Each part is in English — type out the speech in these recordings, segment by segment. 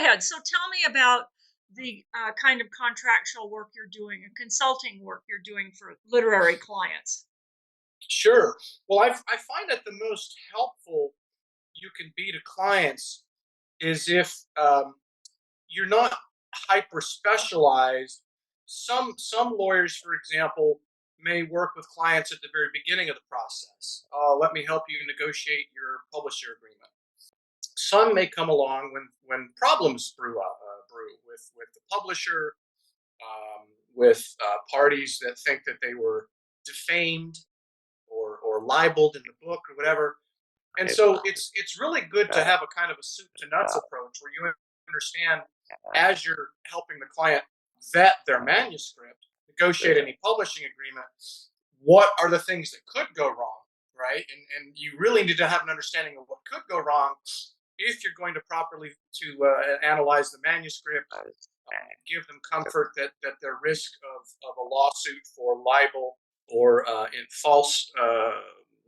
ahead. So tell me about the kind of contractual work you're doing and consulting work you're doing for literary clients. Sure. Well, I find that the most helpful you can be to clients is if you're not hyper specialized. Some lawyers, for example, may work with clients at the very beginning of the process. Let me help you negotiate your publisher agreement. Some may come along when problems brew with the publisher, with parties that think that they were defamed or libeled in the book or whatever. And so it's really good to have a kind of a soup to nuts approach where you understand as you're helping the client vet their manuscript, negotiate any publishing agreement, what are the things that could go wrong, right? And you really need to have an understanding of what could go wrong if you're going to properly to analyze the manuscript, give them comfort that their risk of a lawsuit for libel or in false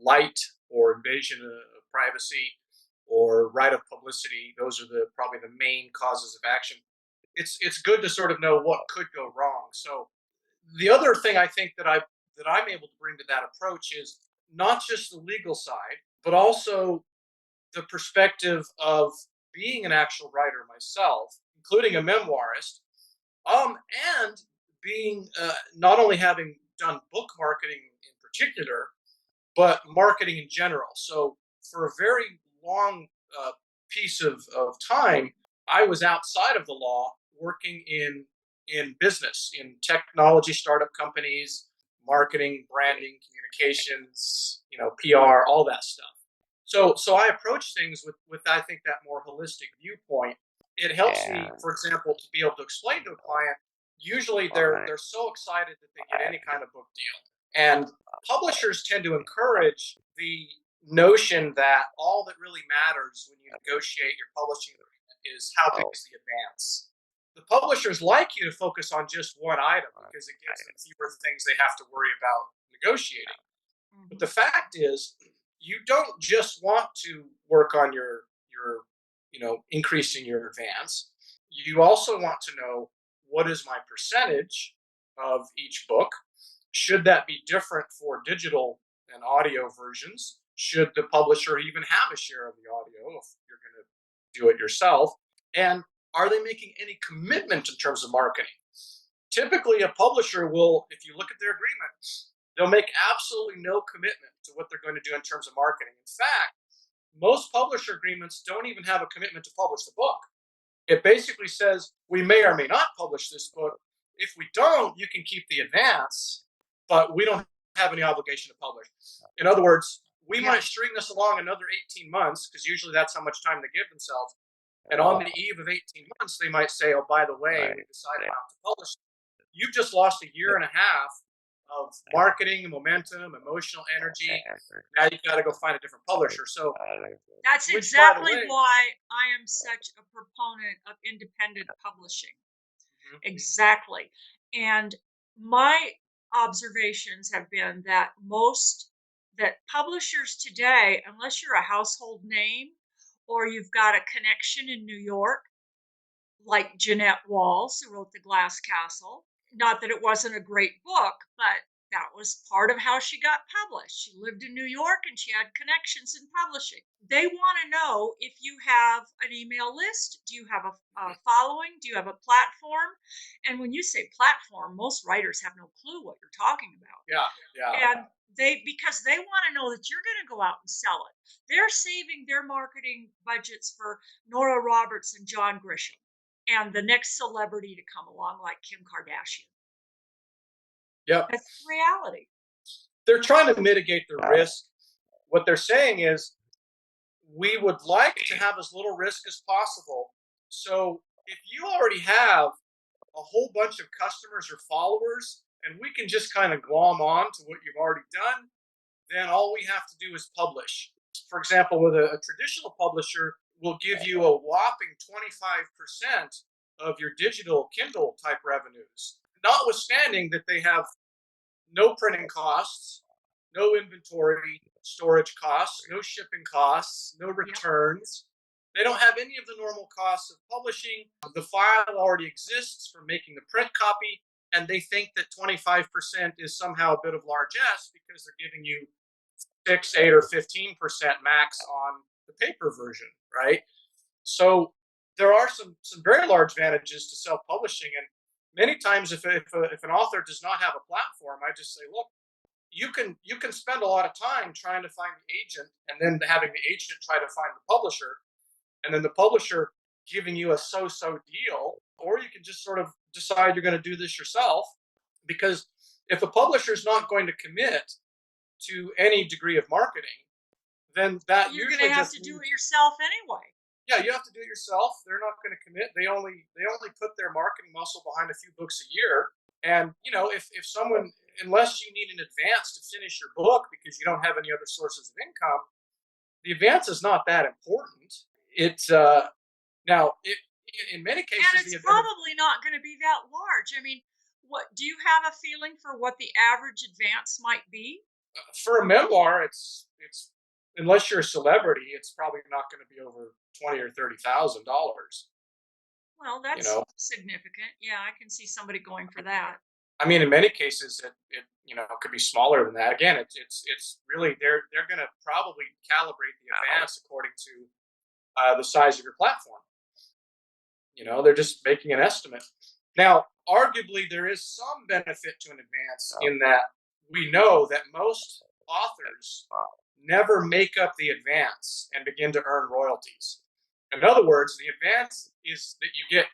light or invasion of privacy or right of publicity. Those are the probably the main causes of action. It's good to sort of know what could go wrong. So the other thing I think that I'm able to bring to that approach is not just the legal side, but also the perspective of being an actual writer myself, including a memoirist, and being not only having done book marketing in particular, but marketing in general. So for a very long piece of time, I was outside of the law, working in business, in technology startup companies, marketing, branding, communications, PR, all that stuff. So I approach things with I think that more holistic viewpoint. It helps me, for example, to be able to explain to a client. Usually they're so excited that they get any kind of book deal. And publishers tend to encourage the notion that all that really matters when you negotiate your publishing agreement is how big is the advance. The publishers like you to focus on just one item because it gives them fewer things they have to worry about negotiating. But the Mhm. fact is, you don't just want to work on your increasing your advance. You also want to know what is my percentage of each book. Should that be different for digital and audio versions? Should the publisher even have a share of the audio if you're going to do it yourself? And are they making any commitment in terms of marketing? Typically, a publisher will, if you look at their agreement, they'll make absolutely no commitment to what they're going to do in terms of marketing. In fact, most publisher agreements don't even have a commitment to publish the book. It basically says we may or may not publish this book. If we don't, you can keep the advance, but we don't have any obligation to publish. In other words, we Yeah. might string this along another 18 months because usually that's how much time they give themselves. And on the eve of 18 months, they might say, oh, by the way, we decided not to publish. You've just lost a year and a half of marketing, momentum, emotional energy. Now you've got to go find a different publisher. So, That's which, by the exactly way, why I am such a proponent of independent publishing. mhm, Exactly. And my observations have been that publishers today, unless you're a household name or you've got a connection in New York, like Jeanette Walls, who wrote The Glass Castle. Not that it wasn't a great book, but that was part of how she got published. She lived in New York and she had connections in publishing. They want to know if you have an email list. Do you have a following? Do you have a platform? And when you say platform, most writers have no clue what you're talking about. yeah, yeah, And because they want to know that you're going to go out and sell it. They're saving their marketing budgets for Nora Roberts and John Grisham and the next celebrity to come along like Kim Kardashian. yeah. That's the reality. They're trying to mitigate the risk. What they're saying is, we would like to have as little risk as possible. So if you already have a whole bunch of customers or followers, and we can just kind of glom on to what you've already done, then all we have to do is publish. For example, with a traditional publisher, will give you a whopping 25% of your digital Kindle type revenues, notwithstanding that they have no printing costs, no inventory storage costs, no shipping costs, no Yep. returns. They don't have any of the normal costs of publishing. The file already exists for making the print copy, and they think that 25% is somehow a bit of largesse because they're giving you 6, 8, or 15% max on the paper version, right? So there are some very large advantages to self-publishing, and many times if an author does not have a platform, I just say, look, you can spend a lot of time trying to find the agent, and then having the agent try to find the publisher, and then the publisher giving you a so-so deal, or you can just sort of decide you're going to do this yourself, because if the publisher is not going to commit to any degree of marketing, then Well, that you're going to usually have just to do means, it yourself anyway. yeah, you have to do it yourself. They're not going to commit. They only put their marketing muscle behind a few books a year. And if someone, unless you need an advance to finish your book because you don't have any other sources of income, the advance is not that important. It's now it in many And cases it's the probably not going to be that large. I mean, what do you have a feeling for what the average advance might be? for a memoir, it's unless you're a celebrity, it's probably not going to be over 20 or 30 thousand dollars. Well, You that's know, significant. Yeah, I can see somebody going for that. I mean, in many cases, it could be smaller than that. Again, it's really they're going to probably calibrate the advance according to the size of your platform. They're just making an estimate. Now, arguably, there is some benefit to an advance in that we know that most authors never make up the advance and begin to earn royalties. In other words, the advance is that you get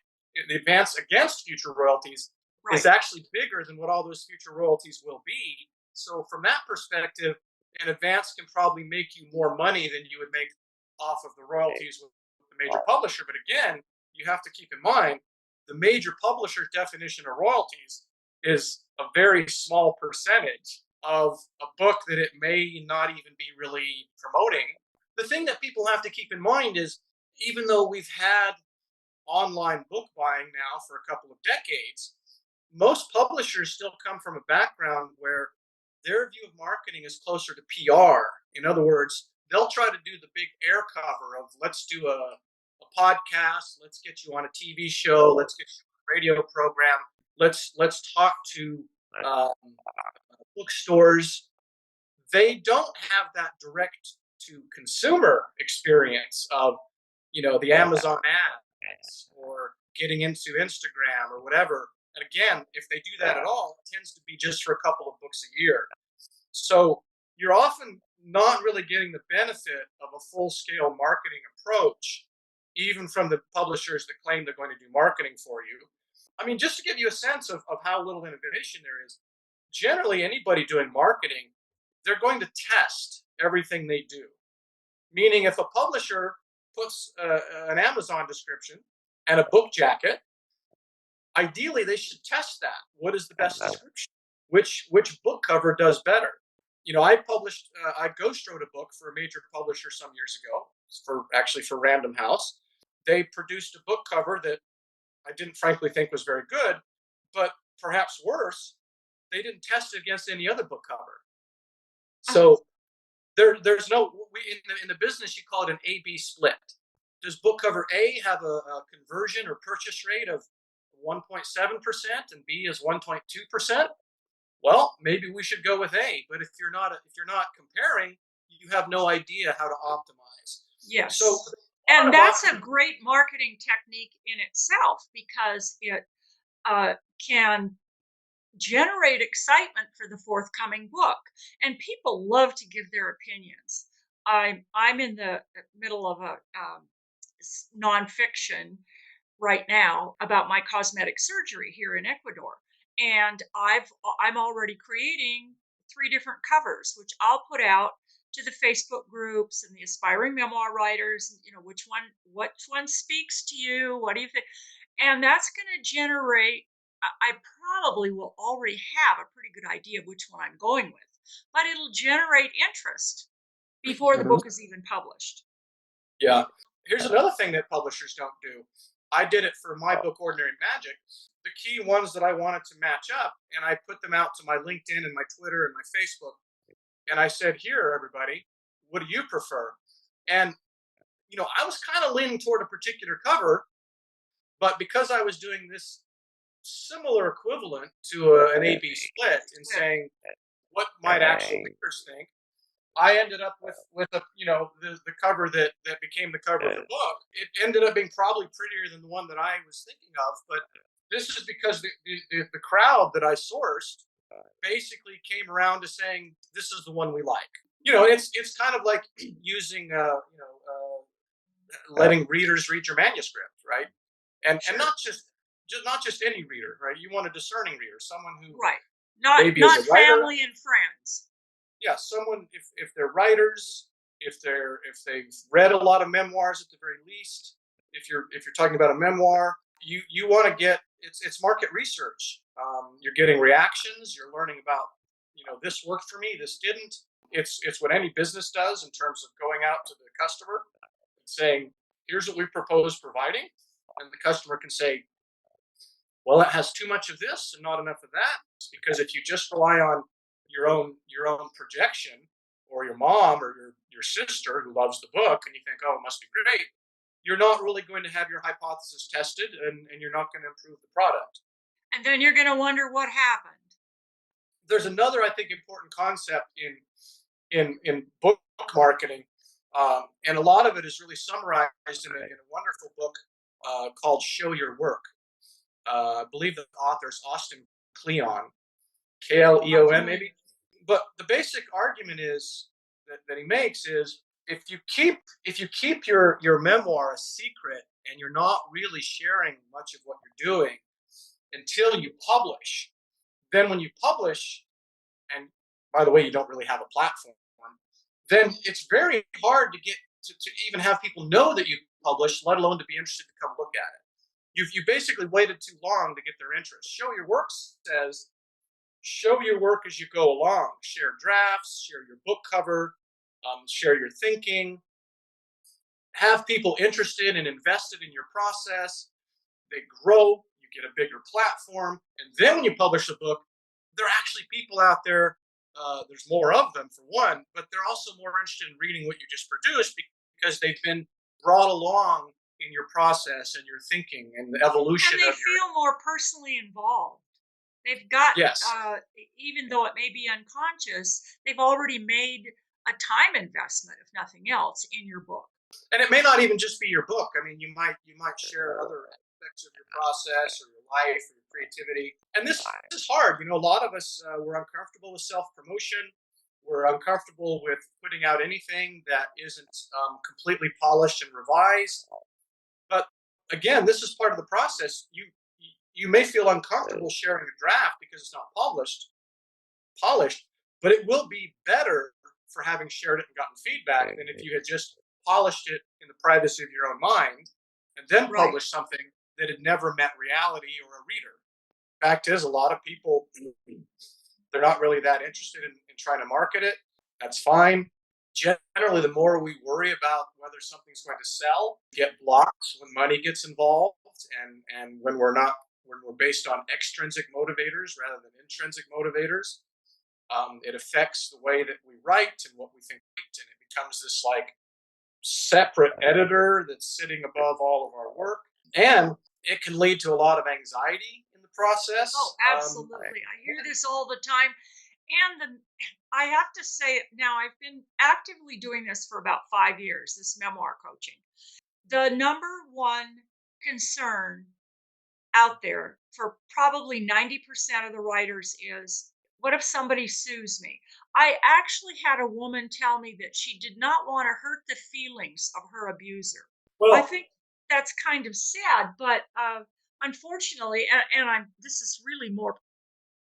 the advance against future royalties is Right. actually bigger than what all those future royalties will be. So, from that perspective, an advance can probably make you more money than you would make off of the royalties with the major publisher. But again, you have to keep in mind the major publisher's definition of royalties is a very small percentage of a book that it may not even be really promoting. The thing that people have to keep in mind is even though we've had online book buying now for a couple of decades, most publishers still come from a background where their view of marketing is closer to PR. In other words, they'll try to do the big air cover of let's do a podcast, let's get you on a TV show, let's get you on a radio program, let's talk to um, bookstores. They don't have that direct to consumer experience of the Amazon ads or getting into Instagram or whatever. And again, if they do that at all, it tends to be just for a couple of books a year. So you're often not really getting the benefit of a full scale marketing approach, even from the publishers that claim they're going to do marketing for you. I mean, just to give you a sense of how little innovation there is, generally anybody doing marketing, they're going to test everything they do. Meaning, if a publisher puts an Amazon description and a book jacket, ideally they should test that. What is the best description? Which book cover does better? I ghost wrote a book for a major publisher some years ago for Random House. They produced a book cover that I didn't frankly think was very good, but perhaps worse, they didn't test it against any other book cover. Oh, So there's no in the business you call it an A/B split. Does book cover A have a conversion or purchase rate of 1.7% and B is 1.2%? Well, maybe we should go with A. But if you're not comparing, you have no idea how to optimize. So yes. a lot And of that's a options. great marketing technique in itself because it can generate excitement for the forthcoming book. And people love to give their opinions. I'm in the middle of a nonfiction right now about my cosmetic surgery here in Ecuador. And I'm already creating 3 different covers, which I'll put out to the Facebook groups and the aspiring memoir writers. Which one speaks to you? What do you think? And that's going to generate. I probably will already have a pretty good idea of which one I'm going with, but it'll generate interest before the Mhm. book is even published. Yeah. Here's another thing that publishers don't do. I did it for my book, Ordinary Magic. The key ones that I wanted to match up, and I put them out to my LinkedIn and my Twitter and my Facebook. And I said, here, everybody, what do you prefer? And I was kind of leaning toward a particular cover, but because I was doing this similar equivalent to an A/B split and Yeah. saying what might actual readers think, I ended up with a the cover that became the cover of the book. It ended up being probably prettier than the one that I was thinking of, but this is because the crowd that I sourced basically came around to saying this is the one we like. It's kind of like using letting readers read your manuscript, right? And Sure. not just any reader, right? You want a discerning reader, someone who Right. Not maybe is a writer. family and friends. Yeah, someone if they're writers, if they've read a lot of memoirs at the very least. If you're talking about a memoir, you want to get it's market research. You're getting reactions. You're learning about this worked for me, this didn't. It's what any business does in terms of going out to the customer and saying, here's what we propose providing, and the customer can say, well, it has too much of this and not enough of that. Because if you just rely on your own projection, or your mom or your sister who loves the book, and you think, oh, it must be great, you're not really going to have your hypothesis tested, and you're not going to improve the product. And then you're going to wonder what happened. There's another, I think, important concept in book marketing, and a lot of it is really summarized in a wonderful book called "Show Your Work." I believe the author is Austin Kleon, Kleon, Okay. maybe. But the basic argument is that he makes is if you keep your memoir a secret, and you're not really sharing much of what you're doing until you publish, then when you publish, and by the way, you don't really have a platform, then it's very hard to get to even have people know that you published, let alone to be interested to come look at it. You basically waited too long to get their interest. Show Your Work says, show your work as you go along. Share drafts, share your book cover, share your thinking, have people interested and invested in your process. They grow, you get a bigger platform. And then when you publish a book, there are actually people out there. There's more of them, for one, but they're also more interested in reading what you just produced because they've been brought along in your process and your thinking and the evolution And they of your. feel more personally involved. They've got, Yes. even though it may be unconscious, they've already made a time investment, if nothing else, in your book. And it may not even just be your book. I mean, you might share other aspects of your process or your life or your creativity. And this is hard. A lot of us we're uncomfortable with self promotion. We're uncomfortable with putting out anything that isn't completely polished and revised. But again, this is part of the process. You may feel uncomfortable sharing a draft because it's not polished, but it will be better for having shared it and gotten feedback than if you had just polished it in the privacy of your own mind and then Right. published something that had never met reality or a reader. Fact is, a lot of people, they're not really that interested in trying to market it. That's fine. Generally, the more we worry about whether something's going to sell, get blocked when money gets involved, and when we're based on extrinsic motivators rather than intrinsic motivators. It affects the way that we write and what we think, and it becomes this like separate editor that's sitting above all of our work, and it can lead to a lot of anxiety in the Oh, process. absolutely. I hear this all the time. And I have to say it now, I've been actively doing this for about 5 years, this memoir coaching. The number one concern out there for probably 90% of the writers is, what if somebody sues me? I actually had a woman tell me that she did not want to hurt the feelings of her abuser. I Well, think that's kind of sad, but unfortunately, and I'm this is really more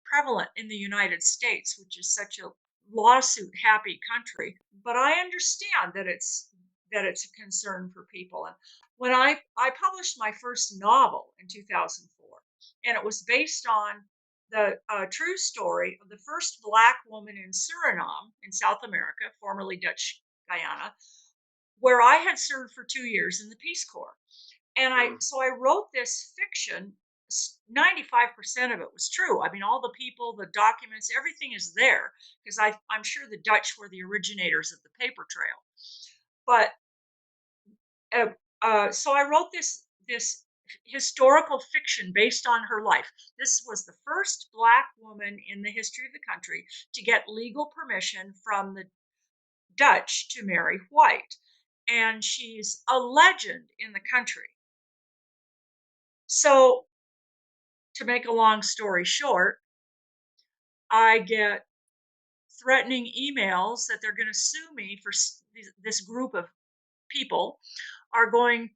prevalent in the United States, which is such a lawsuit happy country. But I understand that it's a concern for people. And when I published my first novel in 2004, and it was based on the true story of the first Black woman in Suriname in South America, formerly Dutch Guyana, where I had served for 2 years in the Peace Corps. And I wrote this fiction. 95% of it was true. I mean, all the people, the documents, everything is there because I'm sure the Dutch were the originators of the paper trail. But So I wrote this historical fiction based on her life. This was the first Black woman in the history of the country to get legal permission from the Dutch to marry white, and she's a legend in the country. So, to make a long story short, I get threatening emails that they're going to sue me for this group of people are going,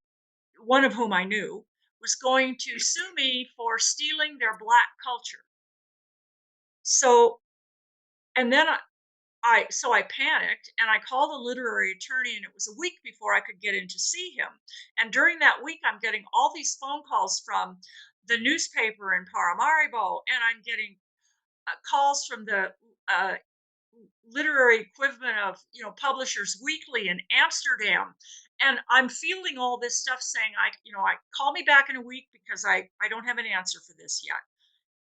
one of whom I knew was going to sue me for stealing their Black culture. So, and then I panicked and I called a literary attorney, and it was a week before I could get in to see him. And during that week, I'm getting all these phone calls from the newspaper in Paramaribo, and I'm getting calls from the uh, literary equivalent of Publishers Weekly in Amsterdam. And I'm feeling all this stuff saying, I call me back in a week because I don't have an answer for this yet.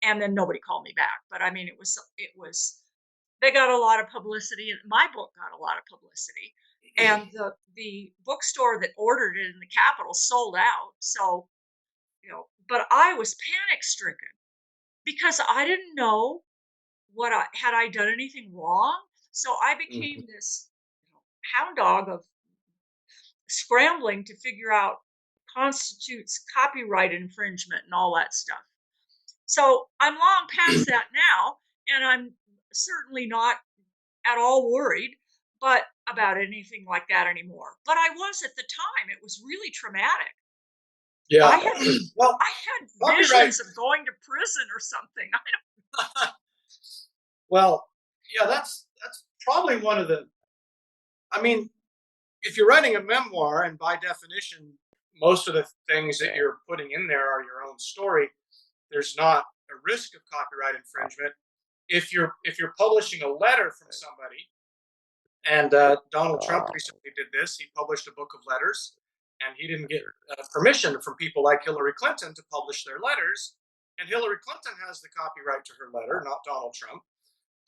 And then nobody called me back. But I mean, it was they got a lot of publicity, and my book got a lot of publicity. And the bookstore that ordered it in the capital sold out. So, but I was panic stricken because I didn't know what I done anything wrong. So I Mhm. became this hound dog of scrambling to figure out constitutes copyright infringement and all that stuff. So I'm long past that now, and I'm certainly not at all worried but about anything like that anymore. But I was at the time. It was really traumatic. I Yeah. had Well, I had copyright. visions of going to prison or something. Well, yeah, that's probably one of the. I mean, if you're writing a memoir, and by definition, most of the things that you're putting in there are your own story, there's not a risk of copyright infringement. If you're publishing a letter from somebody, and Donald Trump recently did this, he published a book of letters, and he didn't get permission from people like Hillary Clinton to publish their letters. And Hillary Clinton has the copyright to her letter, not Donald Trump.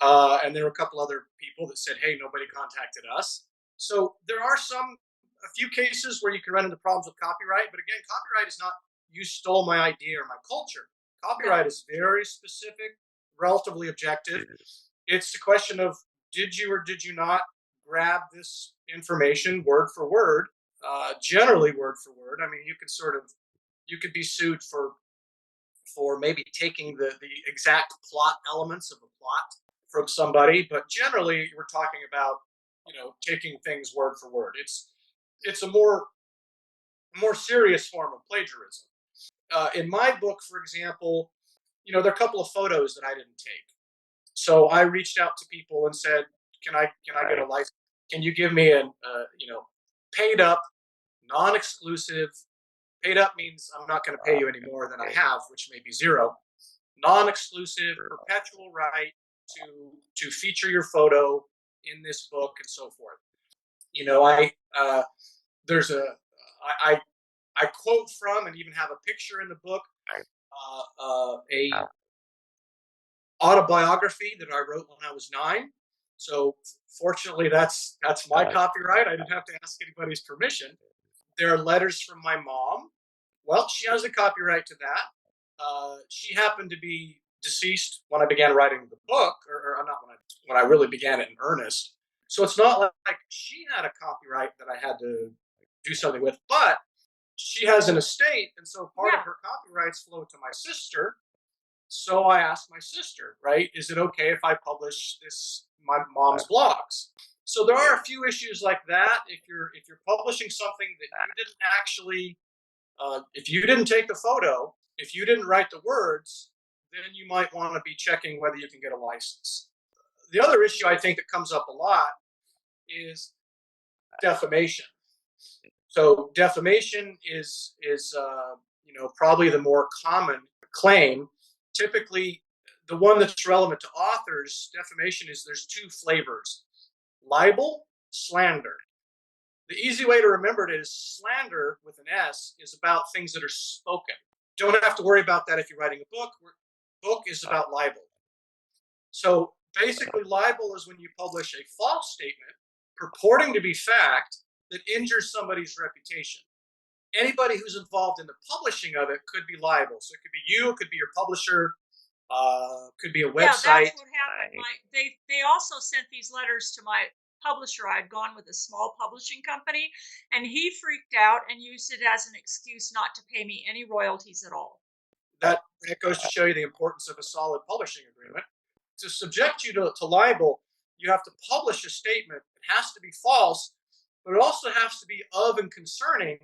And there were a couple other people that said, "Hey, nobody contacted us." So there are a few cases where you can run into problems with copyright. But again, copyright is not you stole my idea or my culture. Yeah. Copyright is very specific, relatively objective. It's a question of did you or did you not grab this information word for word, generally word for word. I mean, you could be sued for maybe taking the exact plot elements of a plot from somebody, but generally we're talking about taking things word for word. It's a more serious form of plagiarism. In my book, for example, there are a couple of photos that I didn't take, so I reached out to people and said, "Can I get a license? Can you give me an paid up, non-exclusive? Paid up means I'm not going to pay you any more than I have, which may be zero. Non-exclusive, perpetual right to feature your photo in this book and so forth." I there's I quote from and even have a picture in the book, a autobiography that I wrote when I was 9. So fortunately, that's my copyright. I didn't have to ask anybody's permission. There are letters from my mom. Well, she has a copyright to that. She happened to be deceased when I began writing the book, or not when I really began it in earnest. So it's not like she had a copyright that I had to do something with, but she has an estate, and so part of Yeah. her copyrights flow to my sister. So I asked my sister, right, is it okay if I publish my mom's blogs? So there are a few issues like that. If you're publishing something that you didn't actually, if you didn't take the photo, if you didn't write the words, then you might want to be checking whether you can get a license. The other issue I think that comes up a lot is defamation. So defamation is probably the more common claim. Typically, the one that's relevant to authors, defamation is there's two flavors: libel, slander. The easy way to remember it is slander with an S is about things that are spoken. Don't have to worry about that if you're writing a book. Book is about libel. So basically, libel is when you publish a false statement purporting to be fact that injures somebody's reputation. Anybody who's involved in the publishing of it could be liable. So it could be you, it could be your publisher, could be a Yeah, that's website. what happened. Right. They also sent these letters to my publisher. I had gone with a small publishing company, and he freaked out and used it as an excuse not to pay me any royalties at all. That goes to show you the importance of a solid publishing agreement. To subject you to libel, you have to publish a statement. It has to be false, but it also has to be of and concerning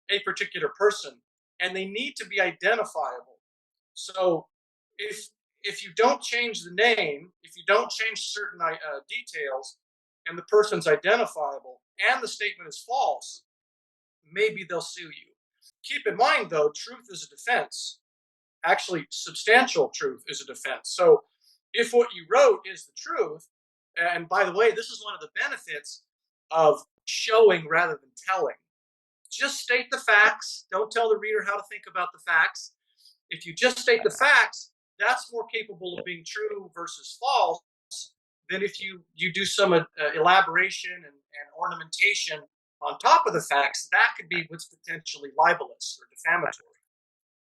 a particular person, and they need to be identifiable. So if if you don't change the name, if you don't change certain details, and the person's identifiable, and the statement is false, maybe they'll sue you. Keep in mind, though, truth is a defense. Actually, substantial truth is a defense. So if what you wrote is the truth, and by the way, this is one of the benefits of showing rather than telling. Just state the facts. Don't tell the reader how to think about the facts. If you just state the facts, that's more capable of being true versus false than if you do some elaboration and ornamentation on top of the facts. That could be what's potentially libelous or defamatory.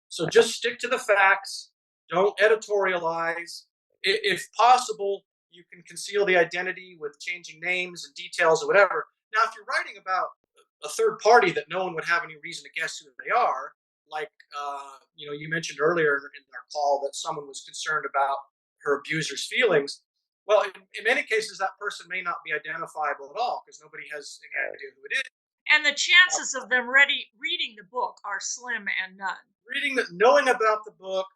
So just stick to the facts. Don't editorialize. If possible, you can conceal the identity with changing names and details or whatever. Now, if you're writing about a third party that no one would have any reason to guess who they are, like you mentioned earlier in our call that someone was concerned about her abuser's feelings. Well, in many cases, that person may not be identifiable at all because nobody has any idea who it is. And the chances of them reading the book are slim and none. Knowing about the book,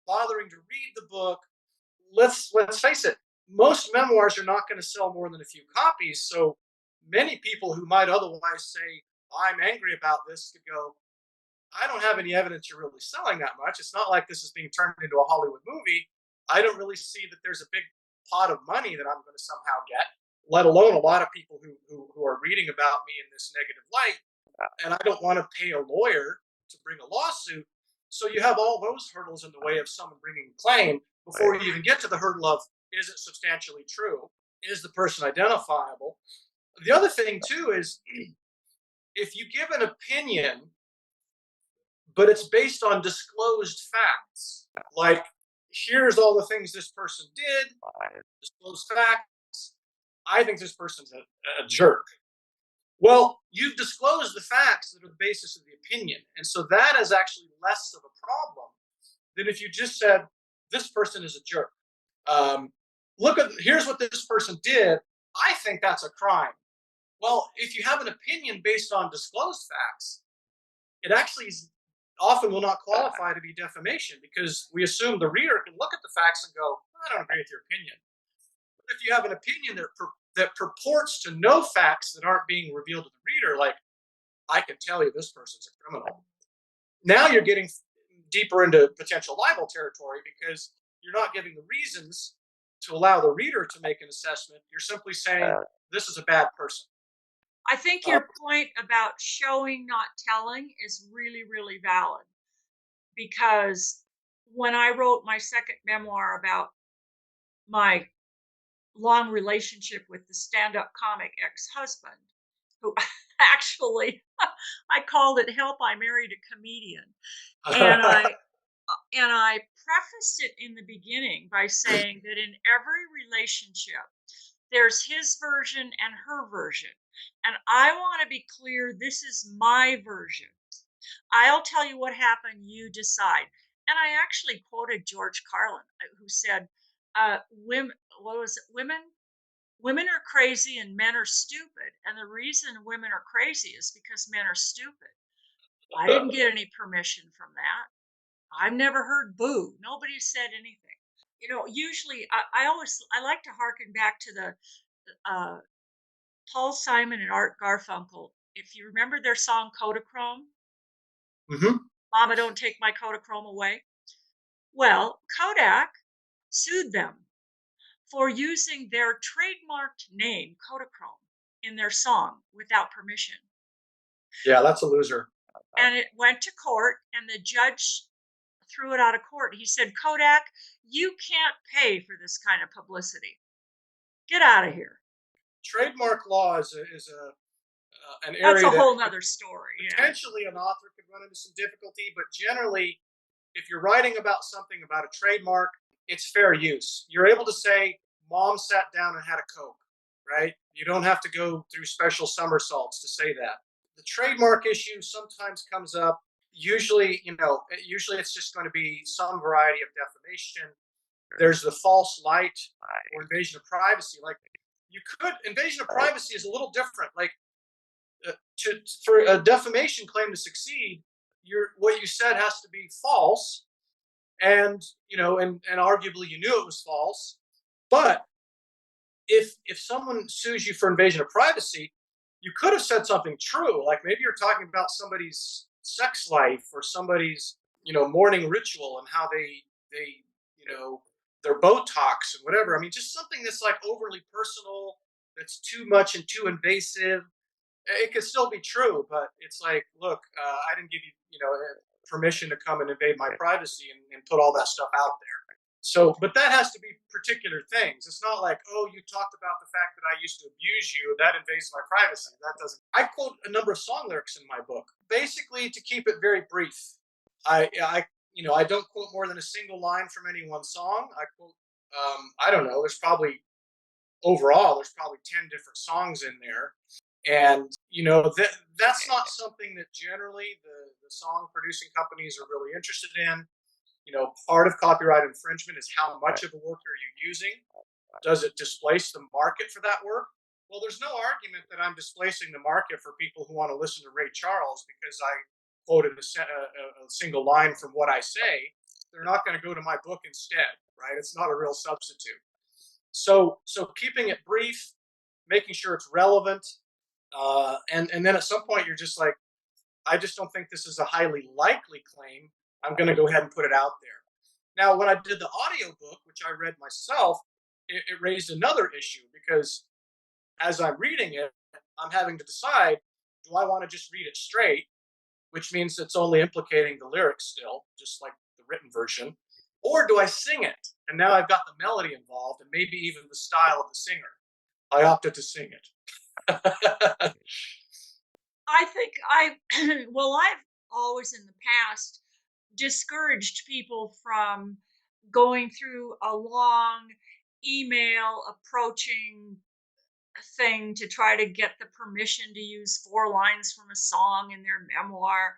bothering to read the book. Let's face it, most memoirs are not going to sell more than a few copies. So many people who might otherwise say, I'm angry about this, could go, I don't have any evidence you're really selling that much. It's not like this is being turned into a Hollywood movie. I don't really see that there's a big pot of money that I'm going to somehow get, let alone a lot of people who are reading about me in this negative light. And I don't want to pay a lawyer to bring a lawsuit. So you have all those hurdles in the way of someone bringing a claim before you even get to the hurdle of, is it substantially true? Is the person identifiable? The other thing too is if you give an opinion, but it's based on disclosed facts, like here's all the things this person did, disclosed facts. I think this person's a jerk. Well, you've disclosed the facts that are the basis of the opinion. And so that is actually less of a problem than if you just said, this person is a jerk. Here's what this person did. I think that's a crime. Well, if you have an opinion based on disclosed facts, it actually often will not qualify to be defamation because we assume the reader can look at the facts and go, I don't agree with your opinion. But if you have an opinion that purports to know facts that aren't being revealed to the reader, like, I can tell you this person's a criminal. Now you're getting deeper into potential libel territory because you're not giving the reasons to allow the reader to make an assessment. You're simply saying, this is a bad person. I think your point about showing, not telling, is really, really valid. Because when I wrote my second memoir about my long relationship with the stand-up comic ex-husband, who actually I called it "Help, I Married a Comedian," and I prefaced it in the beginning by saying that in every relationship, there's his version and her version, and I want to be clear. This is my version. I'll tell you what happened. You decide. And I actually quoted George Carlin, who said, "Women, what was it? Women are crazy and men are stupid. And the reason women are crazy is because men are stupid." I didn't get any permission from that. I've never heard boo. Nobody said anything. Usually I like to harken back to the uh, Paul Simon and Art Garfunkel. If you remember their song Kodachrome, Mm-hmm. Mama Don't Take My Kodachrome Away. Well, Kodak sued them for using their trademarked name, Kodachrome, in their song without permission. Yeah, that's a loser. And it went to court, and the judge threw it out of court. He said, Kodak, you can't pay for this kind of publicity. Get out of here. Trademark law is a an That's area a that whole nother story. Yeah. potentially an author could run into some difficulty, but generally, if you're writing about something about a trademark, it's fair use. You're able to say, Mom sat down and had a Coke, right? You don't have to go through special somersaults to say that. The trademark issue sometimes comes up. Usually it's just going to be some variety of defamation. There's the false light or invasion of privacy. Like invasion of privacy is a little different. Like for a defamation claim to succeed, what you said has to be false, and and arguably you knew it was false. But if someone sues you for invasion of privacy, you could have said something true, like maybe you're talking about somebody's sex life or somebody's morning ritual and how they their Botox and whatever. I mean, just something that's like overly personal, that's too much and too invasive. It could still be true, but it's like, look, I didn't give you, permission to come and invade my privacy and put all that stuff out there. So, but that has to be particular things. It's not like, oh, you talked about the fact that I used to abuse you. That invades my privacy. That doesn't. I quote a number of song lyrics in my book, basically to keep it very brief. I don't quote more than a single line from any one song. I quote, I don't know. There's probably 10 different songs in there, and that's not something that generally the song producing companies are really interested in. Part of copyright infringement is how much of a work are you using. Does it displace the market for that work? Well, there's no argument that I'm displacing the market for people who want to listen to Ray Charles because I quoted a single line from What I Say. They're not going to go to my book instead, right? It's not a real substitute. So keeping it brief, making sure it's relevant, and then at some point you're just like, I just don't think this is a highly likely claim. I'm going to go ahead and put it out there. Now, when I did the audiobook, which I read myself, it raised another issue because as I'm reading it, I'm having to decide, do I want to just read it straight, which means it's only implicating the lyrics still, just like the written version, or do I sing it? And now I've got the melody involved and maybe even the style of the singer. I opted to sing it. I think well, I've always in the past discouraged people from going through a long email approaching thing to try to get the permission to use 4 lines from a song in their memoir,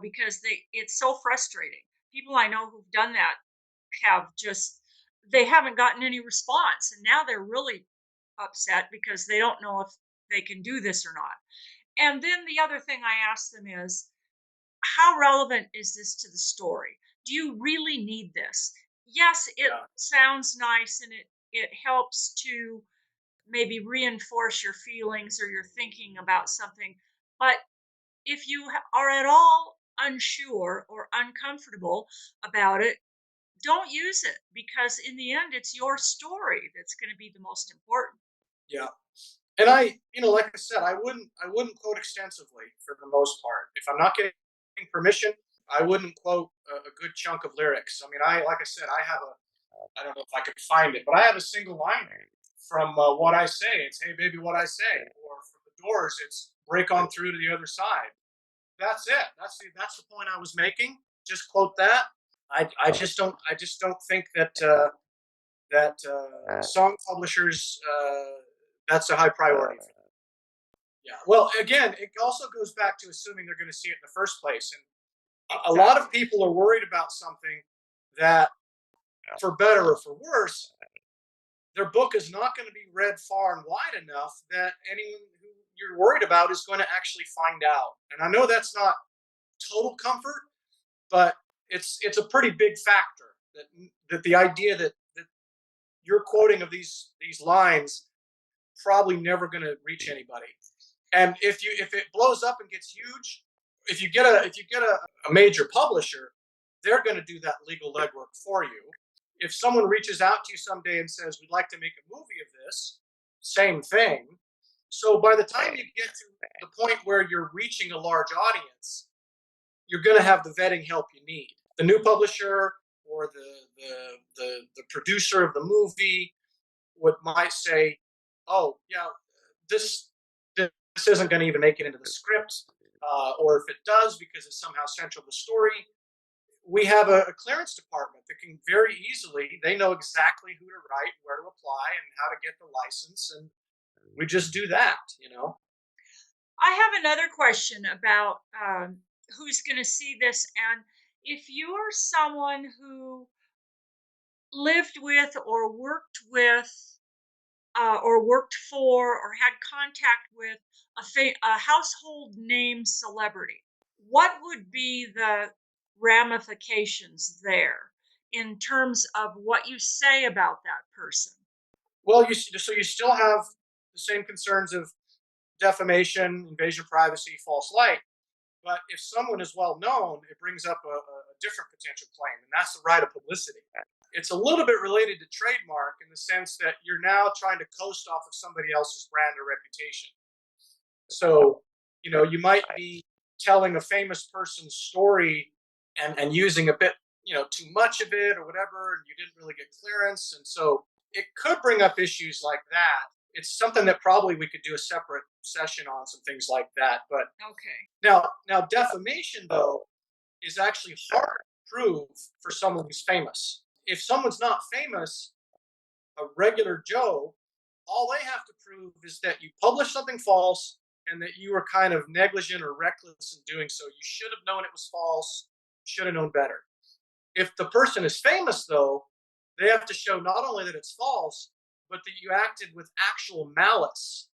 because it's so frustrating. People I know who've done that they haven't gotten any response, and now they're really upset because they don't know if they can do this or not. And then the other thing I ask them is, how relevant is this to the story? Do you really need this? Yes, it Yeah. sounds nice and it helps to maybe reinforce your feelings or your thinking about something. But if you are at all unsure or uncomfortable about it, don't use it, because in the end, it's your story that's going to be the most important. Yeah. And like I said, I wouldn't quote extensively for the most part. If I'm not getting permission, I wouldn't quote a good chunk of lyrics. I mean, like I said, I don't know if I could find it, but I have a single line from What I Say. It's "Hey baby, what I say," or from The Doors, it's "Break on through to the other side." That's it. That's the point I was making. Just quote that. I just don't think that song publishers, that's a high priority for them. Yeah. Well, again, it also goes back to assuming they're going to see it in the first place, and a lot of Exactly. people are worried about something that, for better or for worse, their book is not going to be read far and wide enough that anyone who you're worried about is going to actually find out. And I know that's not total comfort, but it's a pretty big factor that the idea that your quoting of these lines probably never going to reach anybody. And if it blows up and gets huge, if you get a major publisher, they're going to do that legal legwork for you. If someone reaches out to you someday and says, "We'd like to make a movie of this," same thing. So by the time you get to the point where you're reaching a large audience, you're going to have the vetting help you need. The new publisher or the producer of the movie might say, "Oh yeah, this this isn't going to even make it into the script, or if it does, because it's somehow central to the story, we have a clearance department that can very easily, they know exactly who to write, where to apply, and how to get the license. And we just do that. I have another question about who's going to see this. And if you're someone who lived with or worked for or had contact with a household name celebrity, what would be the ramifications there in terms of what you say about that person? Well, so you still have the same concerns of defamation, invasion of privacy, false light. But if someone is well known, it brings up a different potential claim, and that's the right of publicity. It's a little bit related to trademark in the sense that you're now trying to coast off of somebody else's brand or reputation. So, you might be telling a famous person's story and using a bit, too much of it or whatever, and you didn't really get clearance. And so it could bring up issues like that. It's something that probably we could do a separate session on, some things like that. But Okay. now defamation, though, is actually hard to prove for someone who's famous. If someone's not famous, a regular Joe, all they have to prove is that you published something false and that you were kind of negligent or reckless in doing so. You should have known it was false, should have known better. If the person is famous, though, they have to show not only that it's false, but that you acted with actual malice,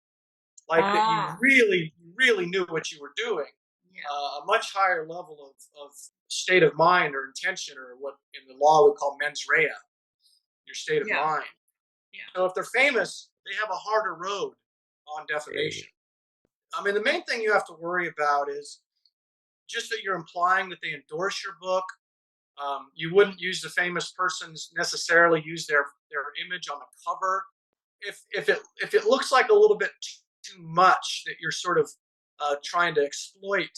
like that you Ah, really, really knew what you were doing. yeah, A much higher level of state of mind or intention, or what in the law we call mens rea, your state of yeah, mind. yeah. So if they're famous, they have a harder road on defamation. I mean, the main thing you have to worry about is just that you're implying that they endorse your book. You wouldn't use the famous person's necessarily use their image on the cover. If it looks like a little bit too much that you're sort of trying to exploit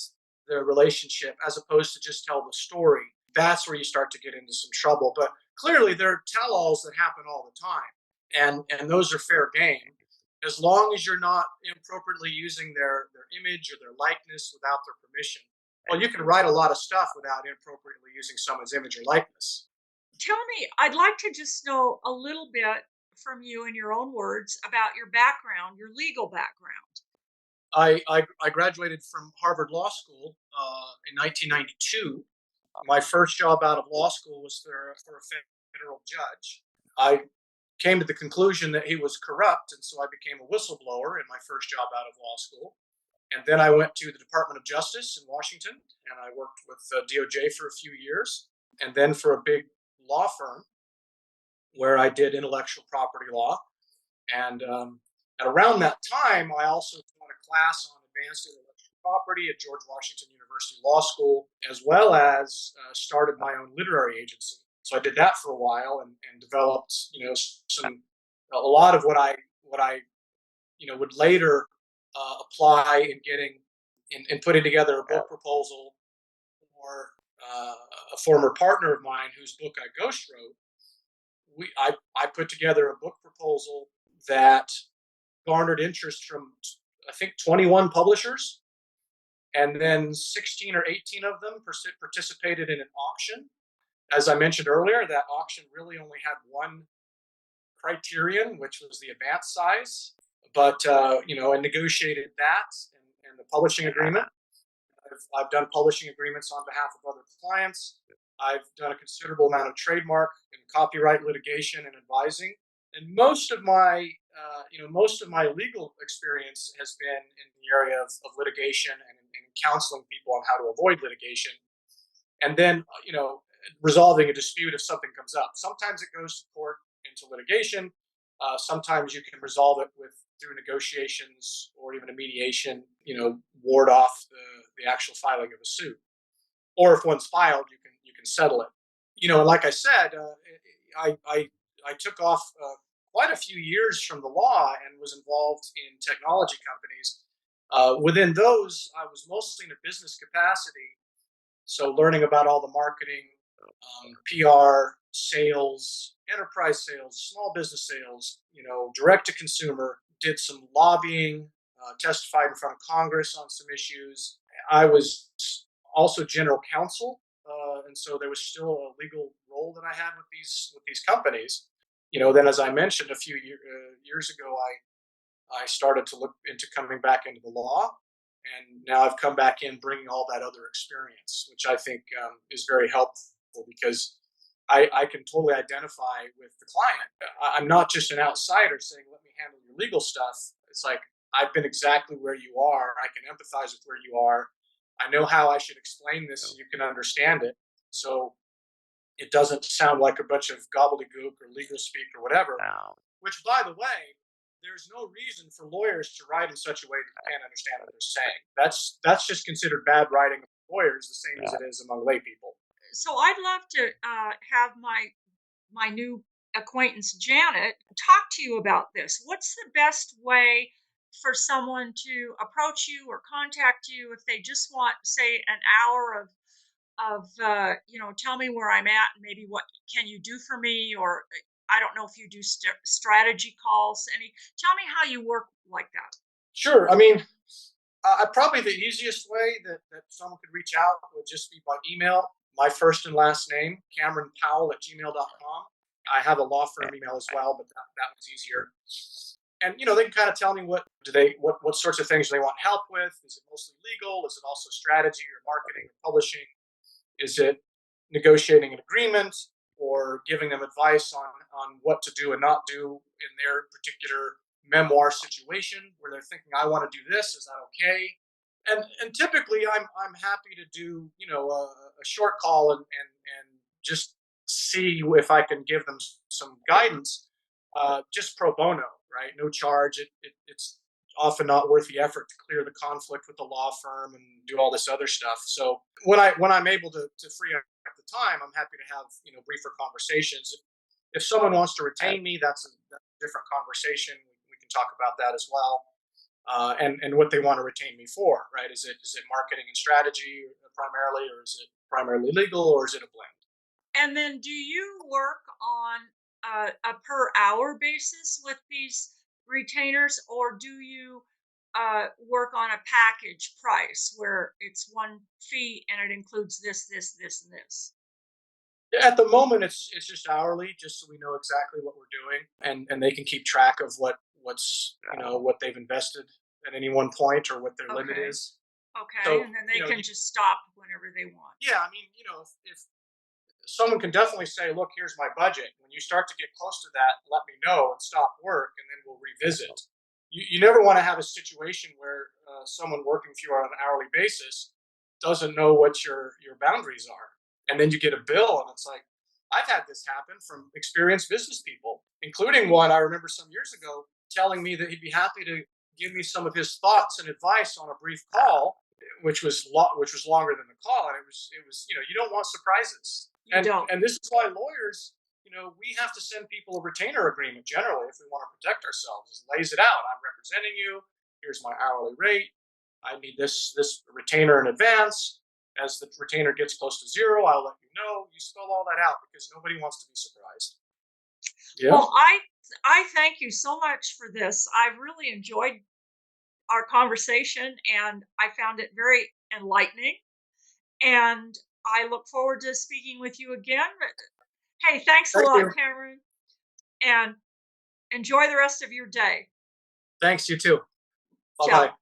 their relationship as opposed to just tell the story, that's where you start to get into some trouble. But clearly, there are tell-alls that happen all the time, and those are fair game, as long as you're not inappropriately using their image or their likeness without their permission. Well, you can write a lot of stuff without inappropriately using someone's image or likeness. Tell me, I'd like to just know a little bit from you in your own words about your background, your legal background. I graduated from Harvard Law School in 1992. My first job out of law school was for a federal judge. I came to the conclusion that he was corrupt, and so I became a whistleblower in my first job out of law school. And then I went to the Department of Justice in Washington, and I worked with DOJ for a few years, and then for a big law firm where I did intellectual property law. And around that time, I also taught a class on advanced intellectual property at George Washington University Law School, as well as started my own literary agency. So I did that for a while and developed, some a lot of what I would later apply in getting in putting together a book proposal for a former partner of mine whose book I ghost wrote. I put together a book proposal that garnered interest from, I think, 21 publishers, and then 16 or 18 of them participated in an auction. As I mentioned earlier, that auction really only had one criterion, which was the advance size. But I negotiated that and the publishing agreement. I've done publishing agreements on behalf of other clients. I've done a considerable amount of trademark and copyright litigation and advising. And most of my legal experience has been in the area of litigation and counseling people on how to avoid litigation. And then, resolving a dispute if something comes up. Sometimes it goes to court into litigation. Sometimes you can resolve it through negotiations or even a mediation. Ward off the actual filing of a suit. Or if one's filed, you can settle it. And like I said, I took off quite a few years from the law and was involved in technology companies. Within those, I was mostly in a business capacity, so learning about all the marketing, PR, sales, enterprise sales, small business sales, direct to consumer. Did some lobbying, testified in front of Congress on some issues. I was also general counsel, and so there was still a legal role that I had with these companies. Then as I mentioned a few years ago, I started to look into coming back into the law, and now I've come back in bringing all that other experience, which I think is very helpful because I can totally identify with the client. I'm not just an outsider saying, let me handle your legal stuff. It's like, I've been exactly where you are. I can empathize with where you are. I know how I should explain this so you can understand it. So it doesn't sound like a bunch of gobbledygook or legal speak or whatever, which, by the way, there's no reason for lawyers to write in such a way that you can't understand what they're saying. That's just considered bad writing of lawyers, the same as it is among lay people. So I'd love to have my new acquaintance Janet talk to you about this. What's the best way for someone to approach you or contact you if they just want, say, an hour of tell me where I'm at and maybe what can you do for me, or I don't know if you do strategy calls. Tell me how you work like that. Sure. I mean, probably the easiest way that someone could reach out would just be by email. My first and last name, Cameron Powell at gmail.com. I have a law firm email as well, but that was easier. And they can kind of tell me what sorts of things do they want help with. Is it mostly legal? Is it also strategy or marketing or publishing? Is it negotiating an agreement or giving them advice on what to do and not do in their particular memoir situation where they're thinking, I want to do this. Is that okay? And typically I'm happy to do a short call and just see if I can give them some guidance, just pro bono, right? No charge. It's often not worth the effort to clear the conflict with the law firm and do all this other stuff. So when I'm able to free up the time, I'm happy to have briefer conversations. If someone wants to retain me, that's a different conversation. We can talk about that as well. And what they want to retain me for, right? Is it marketing and strategy primarily, or is it primarily legal, or is it a blend? And then do you work on a per hour basis with these retainers, or do you work on a package price where it's one fee and it includes this, this, this, and this? At the moment, it's just hourly, just so we know exactly what we're doing, and they can keep track of what they've invested at any one point or what their limit Okay. is. Okay. So And then they can just stop whenever they want. yeah, I mean, if someone can definitely say, look, here's my budget. When you start to get close to that, let me know and stop work, and then we'll revisit. You never want to have a situation where someone working for you on an hourly basis doesn't know what your boundaries are. And then you get a bill, and it's like, I've had this happen from experienced business people, including one I remember some years ago telling me that he'd be happy to give me some of his thoughts and advice on a brief call, which was longer than the call, and it was you don't want surprises, You don't. and this is why lawyers, we have to send people a retainer agreement generally if we want to protect ourselves. It lays it out. I'm representing you. Here's my hourly rate. I need this retainer in advance. As the retainer gets close to zero, I'll let you know. You spell all that out because nobody wants to be surprised. Yeah. Well, I thank you so much for this. I've really enjoyed our conversation and I found it very enlightening. And I look forward to speaking with you again. Hey, thanks a Thank lot, you. Cameron, and enjoy the rest of your day. Thanks, you too. Bye bye. Ciao.